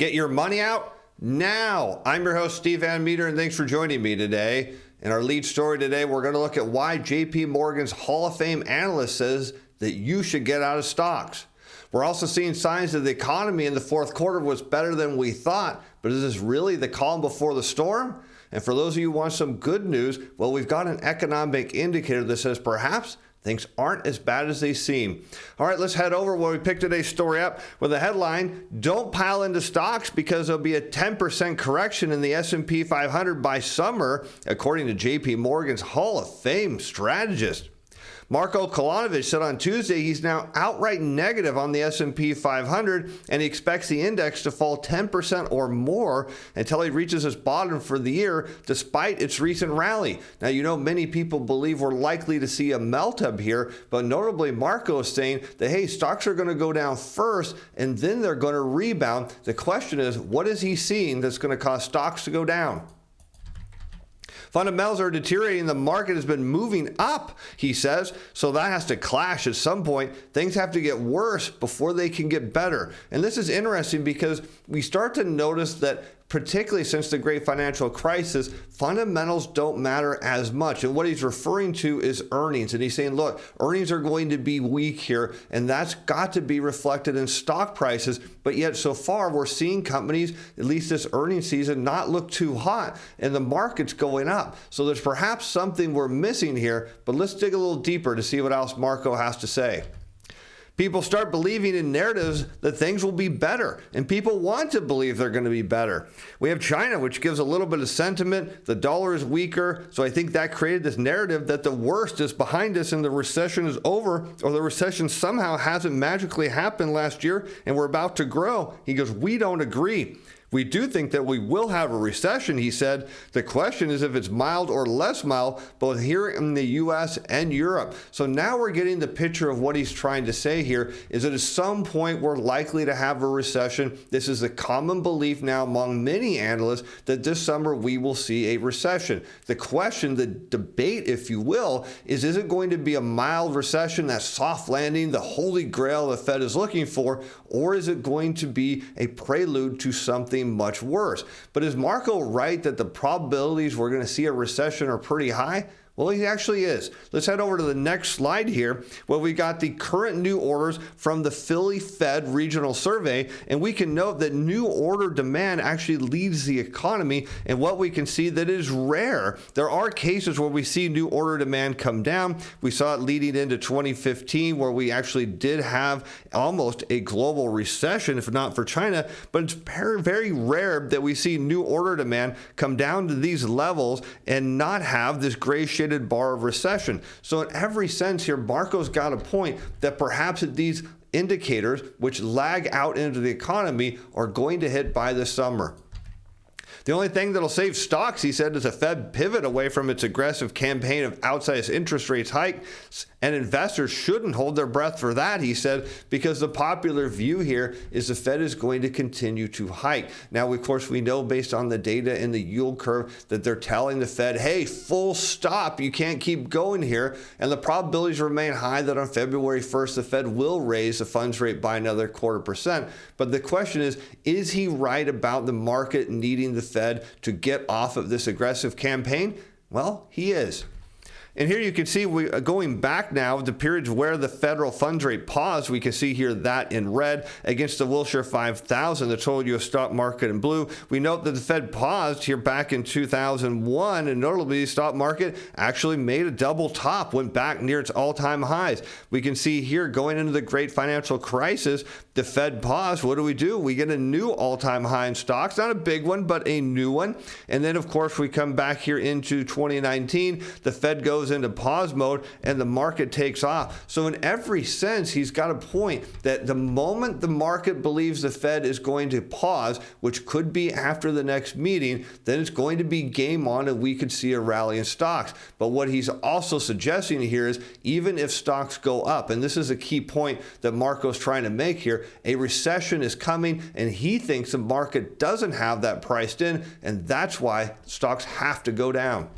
Get your money out now. I'm your host, Steve Van Metre, and thanks for joining me today. In our lead story today, we're going to look at why JP Morgan's Hall of Fame analyst says that you should get out of stocks. We're also seeing signs that the economy in the fourth quarter was better than we thought, but is this really the calm before the storm? And for those of you who want some good news, well, we've got an economic indicator that says perhaps things aren't as bad as they seem. All right, let's head over where we picked today's story up with a headline, "Don't pile into stocks because there'll be a 10% correction in the S&P 500 by summer," according to JP Morgan's Hall of Fame strategist. Marko Kolanovic said on Tuesday he's now outright negative on the S&P 500, and he expects the index to fall 10% or more until he reaches its bottom for the year, despite its recent rally. Now, you know, many people believe we're likely to see a melt-up here, but notably Marko is saying that, hey, stocks are going to go down first, and then they're going to rebound. The question is, what is he seeing that's going to cause stocks to go down? Fundamentals are deteriorating. The market has been moving up, he says, so that has to clash at some point. Things have to get worse before they can get better. And this is interesting because we start to notice that particularly since the great financial crisis, fundamentals don't matter as much. And what he's referring to is earnings. And he's saying, look, earnings are going to be weak here, and that's got to be reflected in stock prices. But yet so far, we're seeing companies, at least this earnings season, not look too hot, and the market's going up. So there's perhaps something we're missing here, but let's dig a little deeper to see what else Marko has to say. People start believing in narratives that things will be better, and people want to believe they're going to be better. We have China, which gives a little bit of sentiment. The dollar is weaker, so I think that created this narrative that the worst is behind us and the recession is over, or the recession somehow hasn't magically happened last year and we're about to grow. He goes, we don't agree. We do think that we will have a recession, he said. The question is if it's mild or less mild, both here in the U.S. and Europe. So now we're getting the picture of what he's trying to say here is that at some point we're likely to have a recession. This is a common belief now among many analysts that this summer we will see a recession. The question, the debate, if you will, is it going to be a mild recession, that soft landing, the holy grail the Fed is looking for, or is it going to be a prelude to something much worse? But is Marko right that the probabilities we're going to see a recession are pretty high? Well, he actually is. Let's head over to the next slide here, where we got the current new orders from the Philly Fed regional survey, and we can note that new order demand actually leads the economy, and what we can see that is rare. There are cases where we see new order demand come down. We saw it leading into 2015, where we actually did have almost a global recession, if not for China, but it's very, very rare that we see new order demand come down to these levels and not have this gray shaded bar of recession. So in every sense here, Marko's got a point that perhaps these indicators, which lag out into the economy, are going to hit by the summer. The only thing that'll save stocks, he said, is a Fed pivot away from its aggressive campaign of outsized interest rates hikes, and investors shouldn't hold their breath for that, he said, because the popular view here is the Fed is going to continue to hike. Now, of course, we know based on the data in the yield curve that they're telling the Fed, hey, full stop, you can't keep going here, and the probabilities remain high that on February 1st, the Fed will raise the funds rate by another 0.25%. But the question is he right about the market needing the Fed to get off of this aggressive campaign? Well, he is. And here you can see going back now the periods where the federal funds rate paused. We can see here that in red against the Wilshire 5000, the total U.S. stock market in blue. We note that the Fed paused here back in 2001, and notably the stock market actually made a double top, went back near its all-time highs. We can see here going into the great financial crisis, the Fed paused. What do? We get a new all-time high in stocks, not a big one, but a new one. And then, of course, we come back here into 2019. The Fed goes into pause mode and the market takes off. So in every sense, he's got a point that the moment the market believes the Fed is going to pause, which could be after the next meeting, then it's going to be game on and we could see a rally in stocks. But what he's also suggesting here is even if stocks go up, and this is a key point that Marko's trying to make here, a recession is coming and he thinks the market doesn't have that priced in, and that's why stocks have to go down.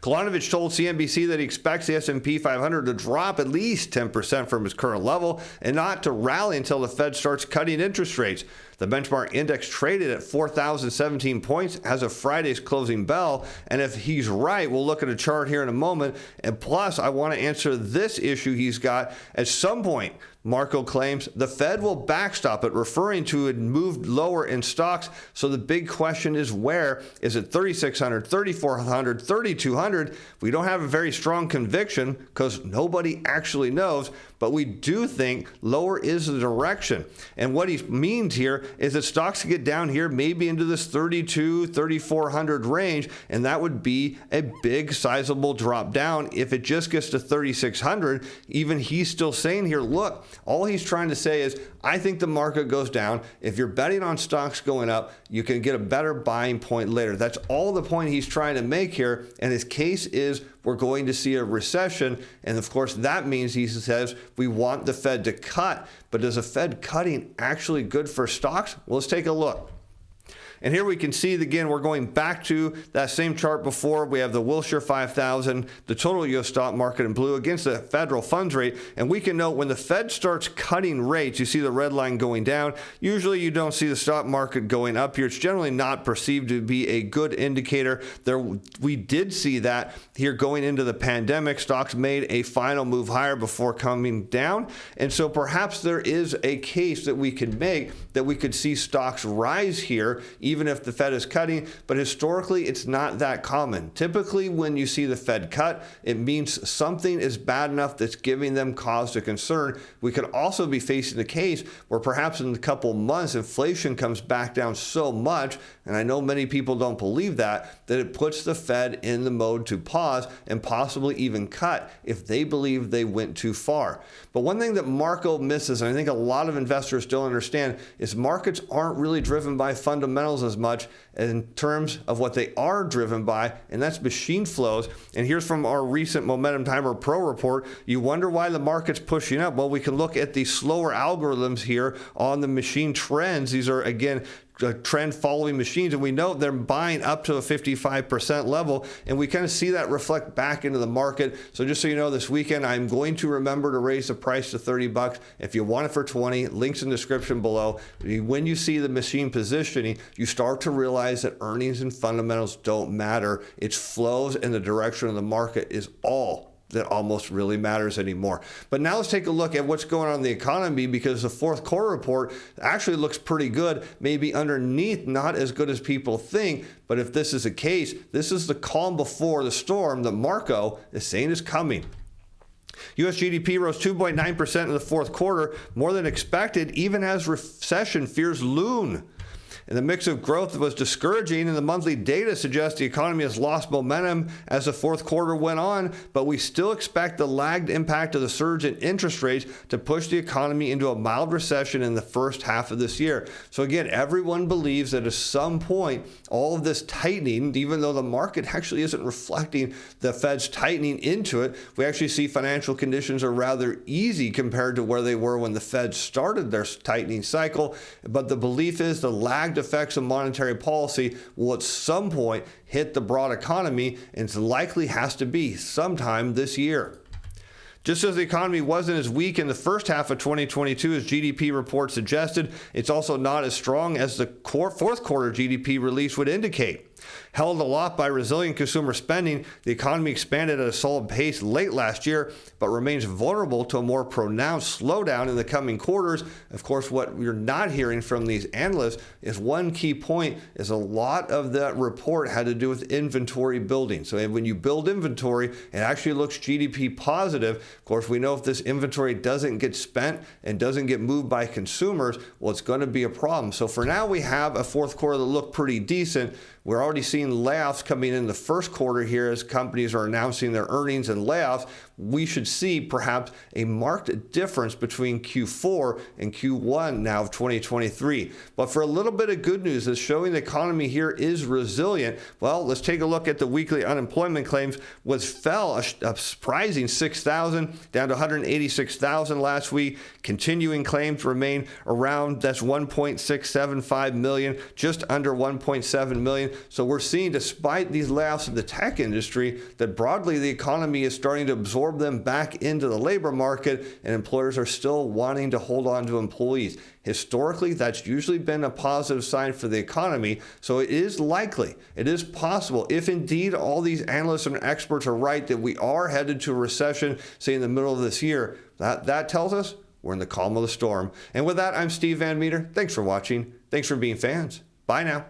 Kolonovich told CNBC that he expects the S&P 500 to drop at least 10% from its current level and not to rally until the Fed starts cutting interest rates. The benchmark index traded at 4,017 points as of Friday's closing bell. And if he's right, we'll look at a chart here in a moment. And plus, I want to answer this issue he's got. At some point, Marco claims the Fed will backstop it, referring to it moved lower in stocks. So the big question is where? Is it 3,600, 3,400, 3,200? We don't have a very strong conviction because nobody actually knows, but we do think lower is the direction. And what he means here is that stocks get down here maybe into this 3,200, 3,400 range, and that would be a big sizable drop down. If it just gets to 3,600, even he's still saying here, look, all he's trying to say is, I think the market goes down. If you're betting on stocks going up, you can get a better buying point later. That's all the point he's trying to make here. And his case is we're going to see a recession. And of course, that means he says we want the Fed to cut. But is a Fed cutting actually good for stocks? Well, let's take a look. And here we can see, again, we're going back to that same chart before. We have the Wilshire 5000, the total U.S. stock market in blue against the federal funds rate. And we can note when the Fed starts cutting rates, you see the red line going down. Usually you don't see the stock market going up here. It's generally not perceived to be a good indicator. We did see that here going into the pandemic. Stocks made a final move higher before coming down. And so perhaps there is a case that we could make that we could see stocks rise here, even if the Fed is cutting, but historically it's not that common. Typically when you see the Fed cut, it means something is bad enough that's giving them cause to concern. We could also be facing a case where perhaps in a couple months inflation comes back down so much, and I know many people don't believe that it puts the Fed in the mode to pause and possibly even cut if they believe they went too far. But one thing that Marco misses, and I think a lot of investors don't understand, is markets aren't really driven by fundamentals as much in terms of what they are driven by, and that's machine flows. And here's from our recent Momentum Timer Pro report. You wonder why the market's pushing up. Well, we can look at the slower algorithms here on the machine trends. These are, again, trend following machines, and we know they're buying up to a 55% level, and we kind of see that reflect back into the market. So just so you know, this weekend I'm going to remember to raise the price to $30. If you want it for 20, links in the description below. When you see the machine positioning, you start to realize that earnings and fundamentals don't matter. It's flows and the direction of the market is all that almost really matters anymore. But now let's take a look at what's going on in the economy, because the fourth quarter report actually looks pretty good, maybe underneath not as good as people think. But if this is the case, this is the calm before the storm that Marco is saying is coming. U.S. GDP rose 2.9% in the fourth quarter, more than expected, even as recession fears loom. And the mix of growth was discouraging, and the monthly data suggests the economy has lost momentum as the fourth quarter went on, but we still expect the lagged impact of the surge in interest rates to push the economy into a mild recession in the first half of this year. So again, everyone believes that at some point, all of this tightening, even though the market actually isn't reflecting the Fed's tightening into it, we actually see financial conditions are rather easy compared to where they were when the Fed started their tightening cycle. But the belief is the lagged effects of monetary policy will at some point hit the broad economy, and it likely has to be sometime this year. Just as the economy wasn't as weak in the first half of 2022 as GDP reports suggested, it's also not as strong as the fourth quarter GDP release would indicate. Held aloft by resilient consumer spending, the economy expanded at a solid pace late last year, but remains vulnerable to a more pronounced slowdown in the coming quarters. Of course, what we're not hearing from these analysts is one key point is a lot of that report had to do with inventory building. So when you build inventory, it actually looks GDP positive. Of course, we know if this inventory doesn't get spent and doesn't get moved by consumers, well, it's going to be a problem. So for now, we have a fourth quarter that looked pretty decent. We're already seeing layoffs coming in the first quarter here as companies are announcing their earnings and layoffs. We should see perhaps a marked difference between Q4 and Q1 now of 2023. But for a little bit of good news is showing the economy here is resilient. Well, let's take a look at the weekly unemployment claims, which fell a surprising 6,000 down to 186,000 last week. Continuing claims remain around, that's 1.675 million, just under 1.7 million. So we're seeing, despite these layoffs in the tech industry, that broadly the economy is starting to absorb them back into the labor market, and employers are still wanting to hold on to employees. Historically, that's usually been a positive sign for the economy. So it is likely, it is possible, if indeed all these analysts and experts are right, that we are headed to a recession, say in the middle of this year. That tells us we're in the calm of the storm. And with that, I'm Steve Van Metre. Thanks for watching. Thanks for being fans. Bye now.